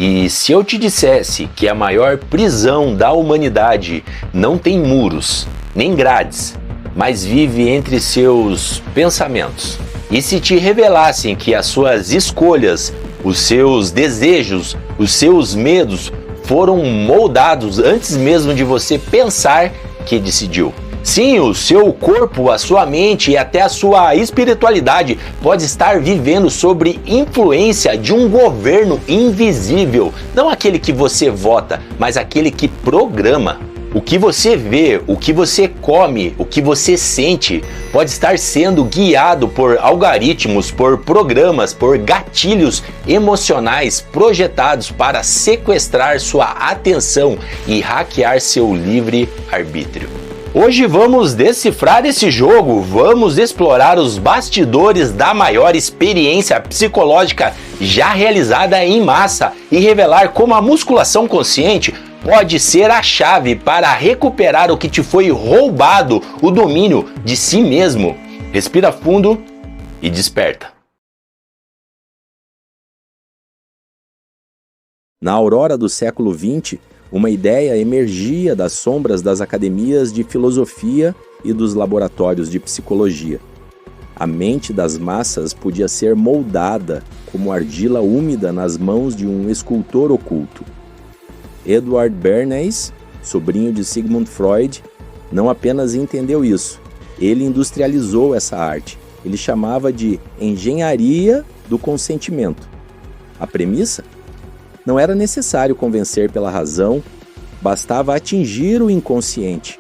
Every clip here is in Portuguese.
E se eu te dissesse que a maior prisão da humanidade não tem muros, nem grades, mas vive entre seus pensamentos? E se te revelassem que as suas escolhas, os seus desejos, os seus medos foram moldados antes mesmo de você pensar que decidiu? Sim, o seu corpo, a sua mente e até a sua espiritualidade pode estar vivendo sobre influência de um governo invisível. Não aquele que você vota, mas aquele que programa. O que você vê, o que você come, o que você sente pode estar sendo guiado por algoritmos, por programas, por gatilhos emocionais projetados para sequestrar sua atenção e hackear seu livre-arbítrio. Hoje vamos decifrar esse jogo, vamos explorar os bastidores da maior experiência psicológica já realizada em massa e revelar como a musculação consciente pode ser a chave para recuperar o que te foi roubado, o domínio de si mesmo. Respira fundo e desperta. Na aurora do século XX, uma ideia emergia das sombras das academias de filosofia e dos laboratórios de psicologia. A mente das massas podia ser moldada como argila úmida nas mãos de um escultor oculto. Edward Bernays, sobrinho de Sigmund Freud, não apenas entendeu isso, ele industrializou essa arte. Ele chamava de engenharia do consentimento. A premissa? Não era necessário convencer pela razão, bastava atingir o inconsciente.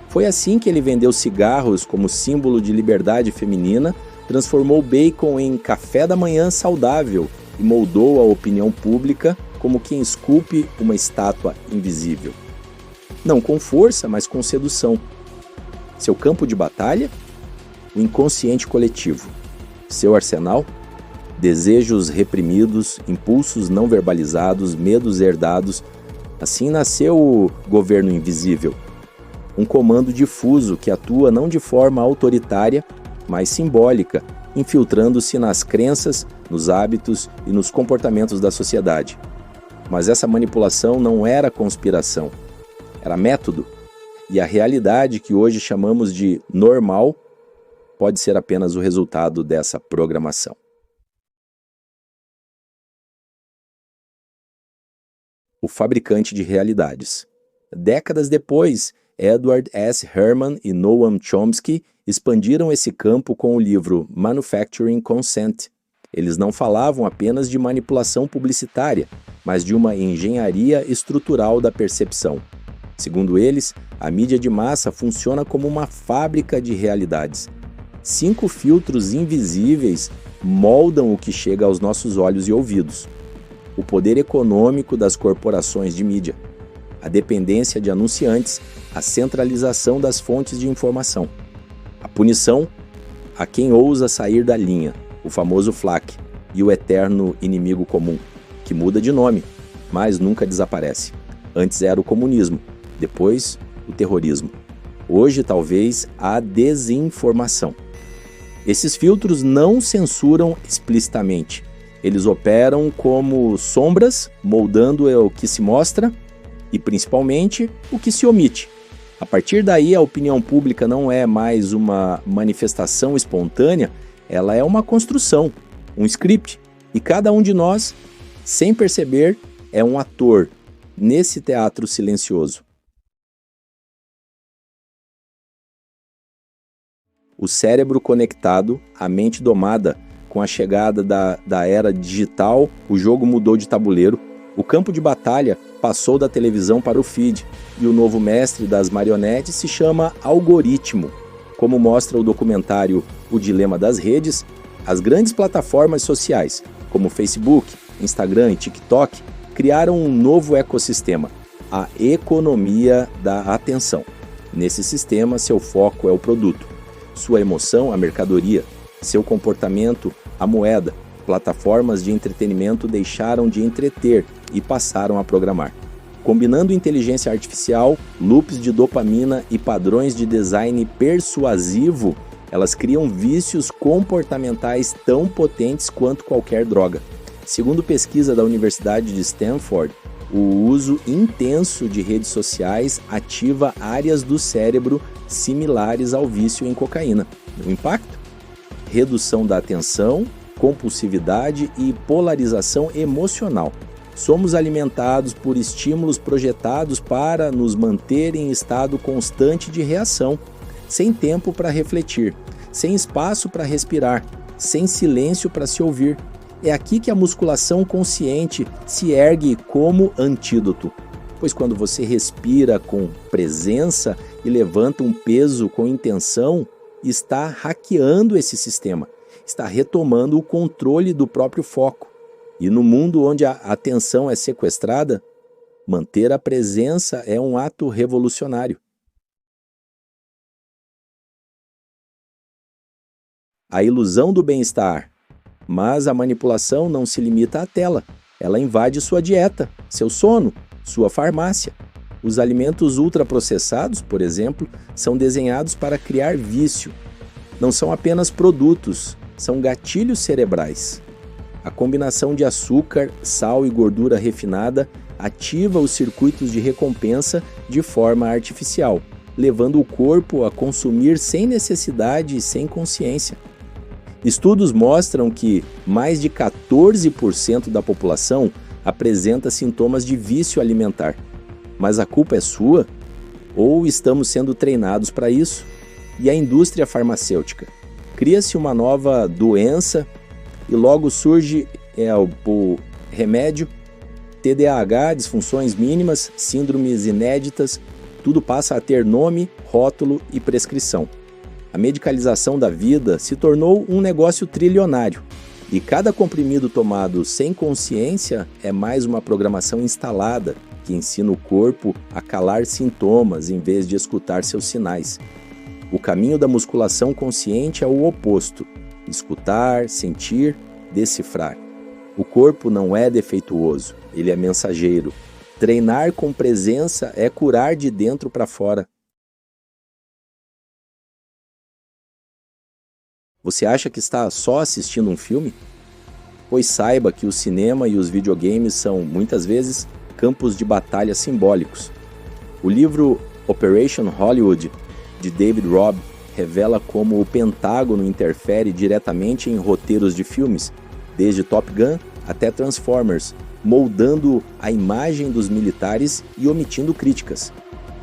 Foi assim que ele vendeu cigarros como símbolo de liberdade feminina, transformou bacon em café da manhã saudável e moldou a opinião pública como quem esculpe uma estátua invisível. Não com força, mas com sedução. Seu campo de batalha? O inconsciente coletivo. Seu arsenal? Desejos reprimidos, impulsos não verbalizados, medos herdados. Assim nasceu o governo invisível. Um comando difuso que atua não de forma autoritária, mas simbólica, infiltrando-se nas crenças, nos hábitos e nos comportamentos da sociedade. Mas essa manipulação não era conspiração, era método. E a realidade que hoje chamamos de normal pode ser apenas o resultado dessa programação. O fabricante de realidades. Décadas depois, Edward S. Herman e Noam Chomsky expandiram esse campo com o livro Manufacturing Consent. Eles não falavam apenas de manipulação publicitária, mas de uma engenharia estrutural da percepção. Segundo eles, a mídia de massa funciona como uma fábrica de realidades. 5 filtros invisíveis moldam o que chega aos nossos olhos e ouvidos. O poder econômico das corporações de mídia, a dependência de anunciantes, a centralização das fontes de informação. A punição a quem ousa sair da linha, o famoso FLAC, e o eterno inimigo comum, que muda de nome, mas nunca desaparece. Antes era o comunismo, depois o terrorismo. Hoje, talvez, a desinformação. Esses filtros não censuram explicitamente. Eles operam como sombras, moldando o que se mostra e, principalmente, o que se omite. A partir daí, a opinião pública não é mais uma manifestação espontânea, ela é uma construção, um script. E cada um de nós, sem perceber, é um ator nesse teatro silencioso. O cérebro conectado, a mente domada. Com a chegada da era digital, o jogo mudou de tabuleiro, o campo de batalha passou da televisão para o feed, e o novo mestre das marionetes se chama algoritmo. Como mostra o documentário O Dilema das Redes, as grandes plataformas sociais, como Facebook, Instagram e TikTok, criaram um novo ecossistema, a economia da atenção. Nesse sistema, seu foco é o produto, sua emoção, a mercadoria, seu comportamento, a moeda. Plataformas de entretenimento deixaram de entreter e passaram a programar. Combinando inteligência artificial, loops de dopamina e padrões de design persuasivo, elas criam vícios comportamentais tão potentes quanto qualquer droga. Segundo pesquisa da Universidade de Stanford, o uso intenso de redes sociais ativa áreas do cérebro similares ao vício em cocaína. O impacto? Redução da atenção, compulsividade e polarização emocional. Somos alimentados por estímulos projetados para nos manter em estado constante de reação, sem tempo para refletir, sem espaço para respirar, sem silêncio para se ouvir. É aqui que a musculação consciente se ergue como antídoto, pois quando você respira com presença e levanta um peso com intenção, está hackeando esse sistema, está retomando o controle do próprio foco. E no mundo onde a atenção é sequestrada, manter a presença é um ato revolucionário. A ilusão do bem-estar. Mas a manipulação não se limita à tela. Ela invade sua dieta, seu sono, sua farmácia. Os alimentos ultraprocessados, por exemplo, são desenhados para criar vício. Não são apenas produtos, são gatilhos cerebrais. A combinação de açúcar, sal e gordura refinada ativa os circuitos de recompensa de forma artificial, levando o corpo a consumir sem necessidade e sem consciência. Estudos mostram que mais de 14% da população apresenta sintomas de vício alimentar. Mas a culpa é sua? Ou estamos sendo treinados para isso? E a indústria farmacêutica? Cria-se uma nova doença e logo surge o remédio, TDAH, disfunções mínimas, síndromes inéditas, tudo passa a ter nome, rótulo e prescrição. A medicalização da vida se tornou um negócio trilionário e cada comprimido tomado sem consciência é mais uma programação instalada que ensina o corpo a calar sintomas em vez de escutar seus sinais. O caminho da musculação consciente é o oposto: escutar, sentir, decifrar. O corpo não é defeituoso, ele é mensageiro. Treinar com presença é curar de dentro para fora. Você acha que está só assistindo um filme? Pois saiba que o cinema e os videogames são, muitas vezes, campos de batalha simbólicos. O livro Operation Hollywood, de David Robb, revela como o Pentágono interfere diretamente em roteiros de filmes, desde Top Gun até Transformers, moldando a imagem dos militares e omitindo críticas.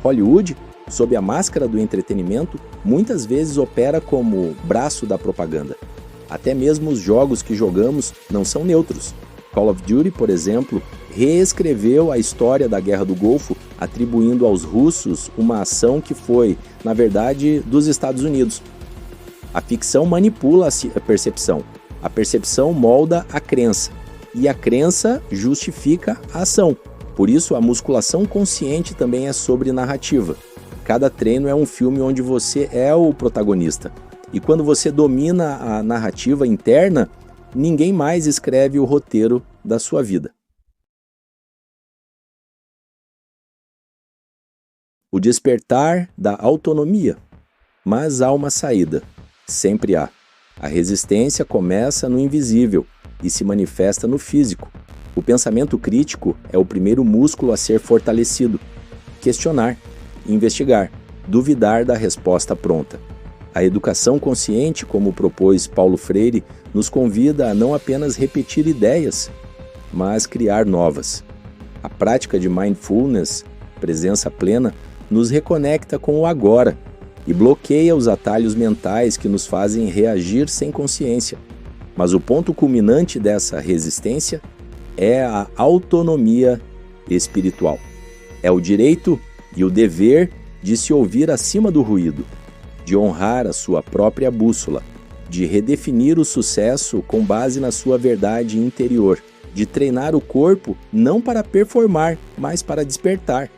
Hollywood, sob a máscara do entretenimento, muitas vezes opera como braço da propaganda. Até mesmo os jogos que jogamos não são neutros. Call of Duty, por exemplo, reescreveu a história da Guerra do Golfo, atribuindo aos russos uma ação que foi, na verdade, dos Estados Unidos. A ficção manipula a percepção molda a crença, e a crença justifica a ação. Por isso, a musculação consciente também é sobre narrativa. Cada treino é um filme onde você é o protagonista. E quando você domina a narrativa interna, ninguém mais escreve o roteiro da sua vida. O despertar da autonomia. Mas há uma saída. Sempre há. A resistência começa no invisível e se manifesta no físico. O pensamento crítico é o primeiro músculo a ser fortalecido. Questionar, investigar, duvidar da resposta pronta. A educação consciente, como propôs Paulo Freire, nos convida a não apenas repetir ideias, mas criar novas. A prática de mindfulness, presença plena, nos reconecta com o agora e bloqueia os atalhos mentais que nos fazem reagir sem consciência. Mas o ponto culminante dessa resistência é a autonomia espiritual. É o direito e o dever de se ouvir acima do ruído, de honrar a sua própria bússola, de redefinir o sucesso com base na sua verdade interior, de treinar o corpo não para performar, mas para despertar.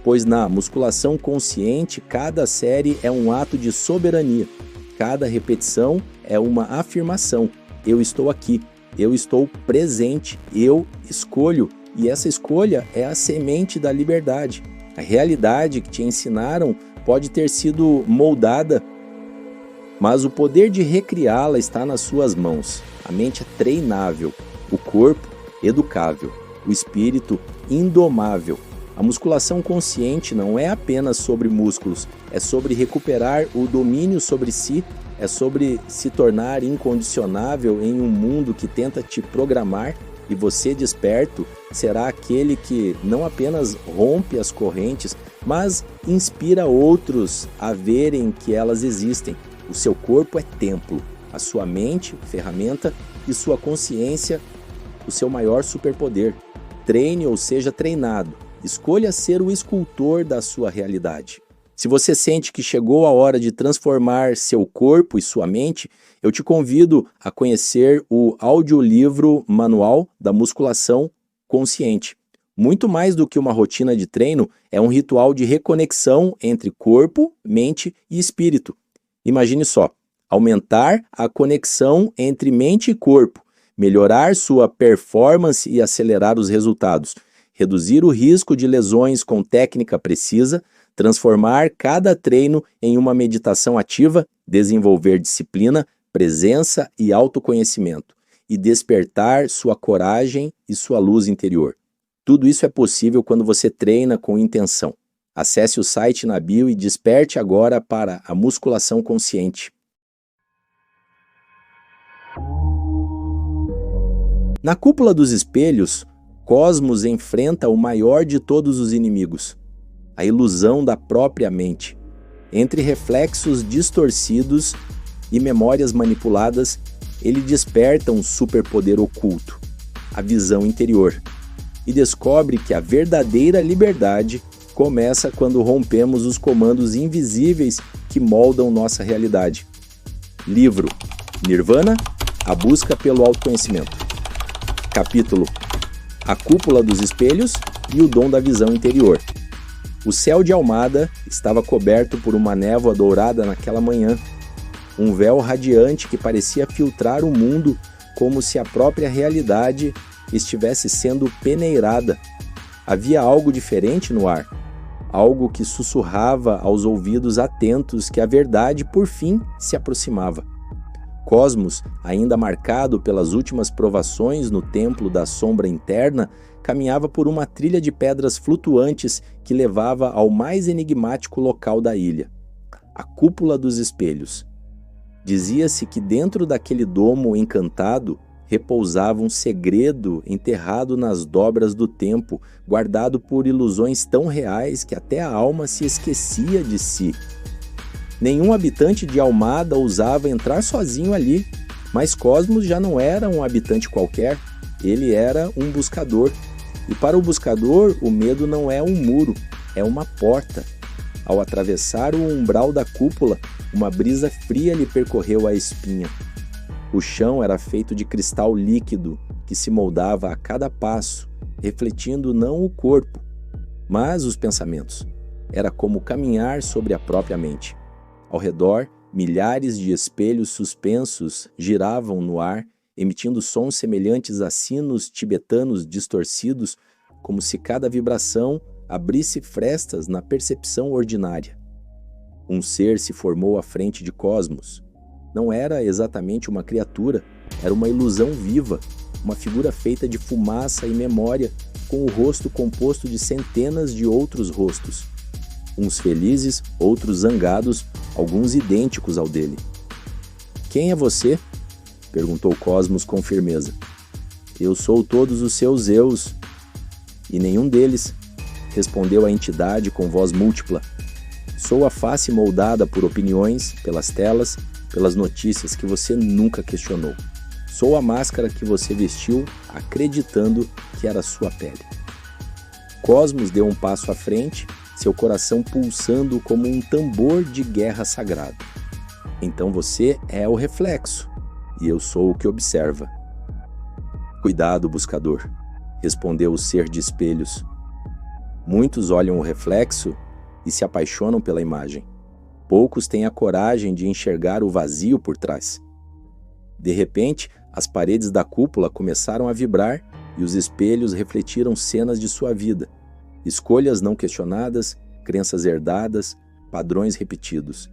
Pois na musculação consciente, cada série é um ato de soberania, cada repetição é uma afirmação: eu estou aqui, eu estou presente, eu escolho, e essa escolha é a semente da liberdade. A realidade que te ensinaram pode ter sido moldada, mas o poder de recriá-la está nas suas mãos. A mente é treinável O corpo, educável. O espírito, indomável. A musculação consciente não é apenas sobre músculos, é sobre recuperar o domínio sobre si, é sobre se tornar incondicionável em um mundo que tenta te programar, e você, desperto, será aquele que não apenas rompe as correntes, mas inspira outros a verem que elas existem. O seu corpo é templo, a sua mente, ferramenta, e sua consciência, o seu maior superpoder. Treine ou seja treinado. Escolha ser o escultor da sua realidade. Se você sente que chegou a hora de transformar seu corpo e sua mente, eu te convido a conhecer o audiolivro Manual da Musculação Consciente. Muito mais do que uma rotina de treino, é um ritual de reconexão entre corpo, mente e espírito. Imagine só, aumentar a conexão entre mente e corpo, melhorar sua performance e acelerar os resultados, reduzir o risco de lesões com técnica precisa, transformar cada treino em uma meditação ativa, desenvolver disciplina, presença e autoconhecimento, e despertar sua coragem e sua luz interior. Tudo isso é possível quando você treina com intenção. Acesse o site na bio e desperte agora para a musculação consciente. Na cúpula dos espelhos, Cosmos enfrenta o maior de todos os inimigos, a ilusão da própria mente. Entre reflexos distorcidos e memórias manipuladas, ele desperta um superpoder oculto, a visão interior, e descobre que a verdadeira liberdade começa quando rompemos os comandos invisíveis que moldam nossa realidade. Livro Nirvana, a busca pelo autoconhecimento. Capítulo A Cúpula dos Espelhos e o Dom da Visão Interior. O céu de Almada estava coberto por uma névoa dourada naquela manhã, um véu radiante que parecia filtrar o mundo como se a própria realidade estivesse sendo peneirada. Havia algo diferente no ar, algo que sussurrava aos ouvidos atentos que a verdade, por fim, se aproximava. Cosmos, ainda marcado pelas últimas provações no templo da sombra interna, caminhava por uma trilha de pedras flutuantes que levava ao mais enigmático local da ilha, a Cúpula dos Espelhos. Dizia-se que dentro daquele domo encantado repousava um segredo enterrado nas dobras do tempo, guardado por ilusões tão reais que até a alma se esquecia de si. Nenhum habitante de Almada ousava entrar sozinho ali, mas Cosmos já não era um habitante qualquer, ele era um buscador. E para o buscador, o medo não é um muro, é uma porta. Ao atravessar o umbral da cúpula, uma brisa fria lhe percorreu a espinha. O chão era feito de cristal líquido que se moldava a cada passo, refletindo não o corpo, mas os pensamentos. Era como caminhar sobre a própria mente. Ao redor, milhares de espelhos suspensos giravam no ar, emitindo sons semelhantes a sinos tibetanos distorcidos, como se cada vibração abrisse frestas na percepção ordinária. Um ser se formou à frente de Cosmos. Não era exatamente uma criatura, era uma ilusão viva, uma figura feita de fumaça e memória, com o rosto composto de centenas de outros rostos. Uns felizes, outros zangados, alguns idênticos ao dele. "Quem é você?" perguntou Cosmos com firmeza. "Eu sou todos os seus eus, e nenhum deles", respondeu a entidade com voz múltipla. "Sou a face moldada por opiniões, pelas telas, pelas notícias que você nunca questionou. Sou a máscara que você vestiu acreditando que era sua pele." Cosmos deu um passo à frente, seu coração pulsando como um tambor de guerra sagrado. "Então você é o reflexo, e eu sou o que observa." "Cuidado, buscador", respondeu o ser de espelhos. "Muitos olham o reflexo e se apaixonam pela imagem. Poucos têm a coragem de enxergar o vazio por trás." De repente, as paredes da cúpula começaram a vibrar e os espelhos refletiram cenas de sua vida. Escolhas não questionadas, crenças herdadas, padrões repetidos.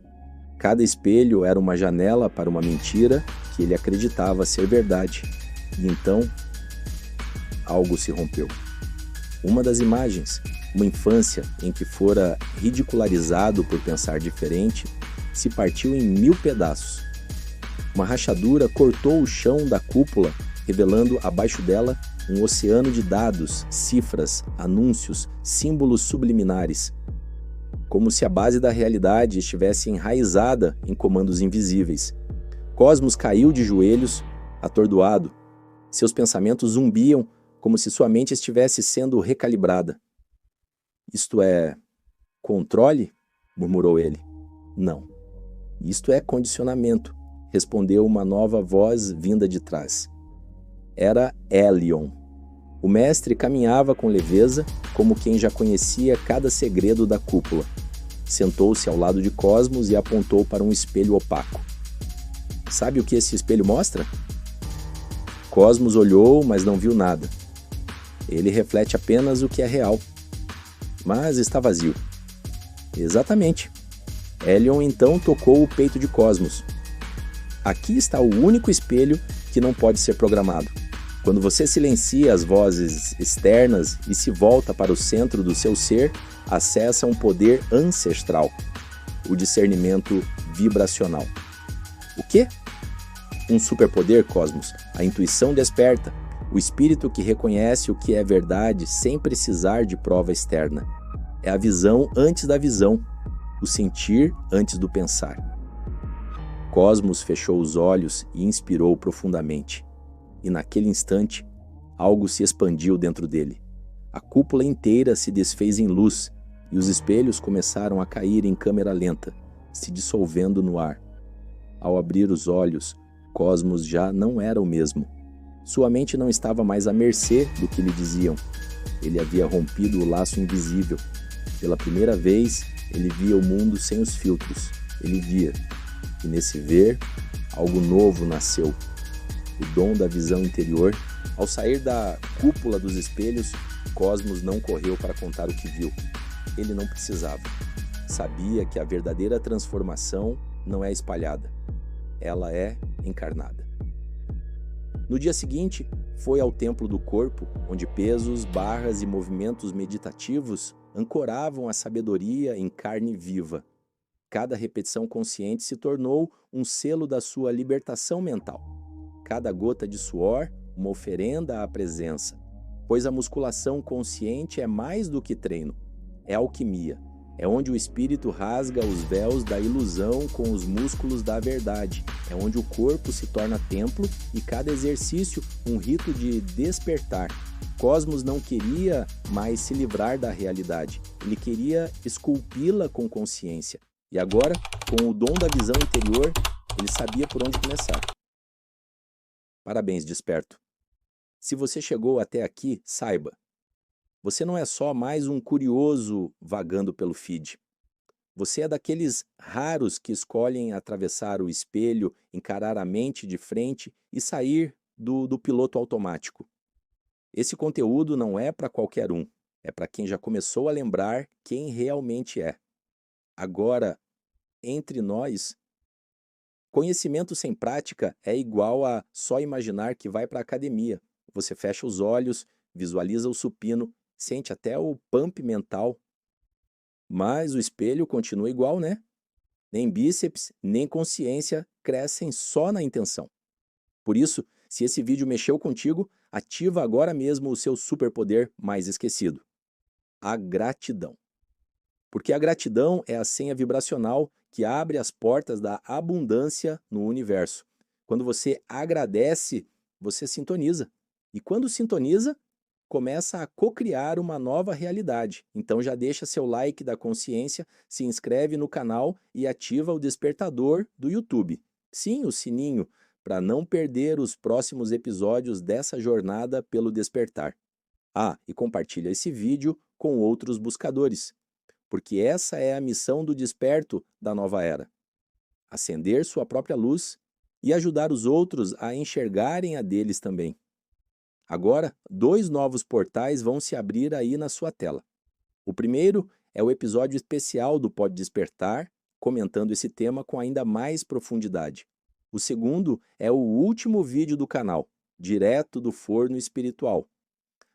Cada espelho era uma janela para uma mentira que ele acreditava ser verdade. E então, algo se rompeu. Uma das imagens, uma infância em que fora ridicularizado por pensar diferente, se partiu em 1000 pedaços. Uma rachadura cortou o chão da cúpula, revelando abaixo dela um oceano de dados, cifras, anúncios, símbolos subliminares. Como se a base da realidade estivesse enraizada em comandos invisíveis. Cosmos caiu de joelhos, atordoado. Seus pensamentos zumbiam como se sua mente estivesse sendo recalibrada. Isto é controle? Murmurou ele. Não. Isto é condicionamento, respondeu uma nova voz vinda de trás. Era Elion. O mestre caminhava com leveza, como quem já conhecia cada segredo da cúpula. Sentou-se ao lado de Cosmos e apontou para um espelho opaco. Sabe o que esse espelho mostra? Cosmos olhou, mas não viu nada. Ele reflete apenas o que é real. Mas está vazio. Exatamente. Elion então tocou o peito de Cosmos. Aqui está o único espelho que não pode ser programado. Quando você silencia as vozes externas e se volta para o centro do seu ser, acessa um poder ancestral, o discernimento vibracional. O quê? Um superpoder, Cosmos, a intuição desperta, o espírito que reconhece o que é verdade sem precisar de prova externa. É a visão antes da visão, o sentir antes do pensar. Cosmos fechou os olhos e inspirou profundamente. E naquele instante, algo se expandiu dentro dele. A cúpula inteira se desfez em luz e os espelhos começaram a cair em câmera lenta, se dissolvendo no ar. Ao abrir os olhos, Cosmos já não era o mesmo. Sua mente não estava mais à mercê do que lhe diziam. Ele havia rompido o laço invisível. Pela primeira vez, ele via o mundo sem os filtros. Ele via. E nesse ver, algo novo nasceu. O dom da visão interior. Ao sair da cúpula dos espelhos, Cosmos não correu para contar o que viu. Ele não precisava. Sabia que a verdadeira transformação não é espalhada. Ela é encarnada. No dia seguinte, foi ao templo do corpo, onde pesos, barras e movimentos meditativos ancoravam a sabedoria em carne viva. Cada repetição consciente se tornou um selo da sua libertação mental. Cada gota de suor, uma oferenda à presença. Pois a musculação consciente é mais do que treino. É alquimia. É onde o espírito rasga os véus da ilusão com os músculos da verdade. É onde o corpo se torna templo e cada exercício um rito de despertar. Cosmos não queria mais se livrar da realidade. Ele queria esculpi-la com consciência. E agora, com o dom da visão interior, ele sabia por onde começar. Parabéns, desperto. Se você chegou até aqui, saiba. Você não é só mais um curioso vagando pelo feed. Você é daqueles raros que escolhem atravessar o espelho, encarar a mente de frente e sair do piloto automático. Esse conteúdo não é para qualquer um. É para quem já começou a lembrar quem realmente é. Agora, entre nós, conhecimento sem prática é igual a só imaginar que vai para a academia. Você fecha os olhos, visualiza o supino, sente até o pump mental. Mas o espelho continua igual, né? Nem bíceps, nem consciência crescem só na intenção. Por isso, se esse vídeo mexeu contigo, ativa agora mesmo o seu superpoder mais esquecido. A gratidão. Porque a gratidão é a senha vibracional que abre as portas da abundância no universo. Quando você agradece, você sintoniza. E quando sintoniza, começa a cocriar uma nova realidade. Então já deixa seu like da consciência, se inscreve no canal e ativa o despertador do YouTube. Sim, o sininho, para não perder os próximos episódios dessa jornada pelo despertar. E compartilha esse vídeo com outros buscadores. Porque essa é a missão do desperto da nova era. Acender sua própria luz e ajudar os outros a enxergarem a deles também. Agora, 2 novos portais vão se abrir aí na sua tela. O primeiro é o episódio especial do Pode Despertar, comentando esse tema com ainda mais profundidade. O segundo é o último vídeo do canal, direto do forno espiritual.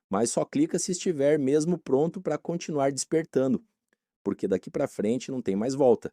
mas só clica se estiver mesmo pronto para continuar despertando, porque daqui para frente não tem mais volta.